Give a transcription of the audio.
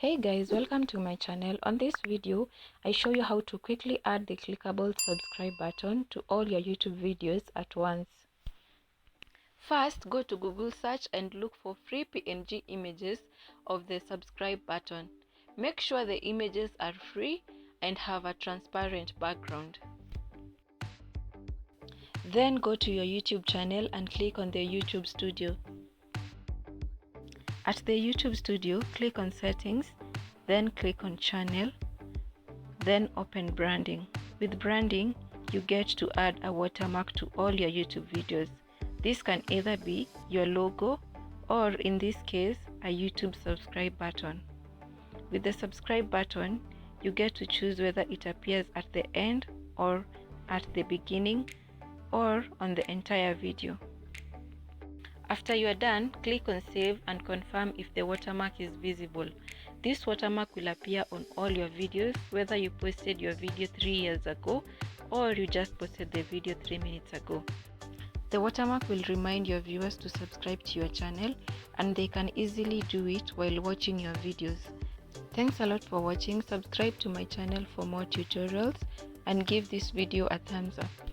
Hey guys, welcome to my channel. On this video, I show you how to quickly add the clickable subscribe button to all your YouTube videos at once. First, go to Google search and look for free PNG images of the subscribe button. Make sure the images are free and have a transparent background. Then go to your YouTube channel and click on the YouTube Studio. At the YouTube Studio, click on Settings, then click on Channel, then open Branding. With branding, you get to add a watermark to all your YouTube videos. This can either be your logo or, in this case, a YouTube subscribe button. With the subscribe button, you get to choose whether it appears at the end or at the beginning or on the entire video. After you are done, click on Save and confirm if the watermark is visible. This watermark will appear on all your videos, whether you posted your video 3 years ago or you just posted the video 3 minutes ago. The watermark will remind your viewers to subscribe to your channel, and they can easily do it while watching your videos. Thanks a lot for watching. Subscribe to my channel for more tutorials and give this video a thumbs up.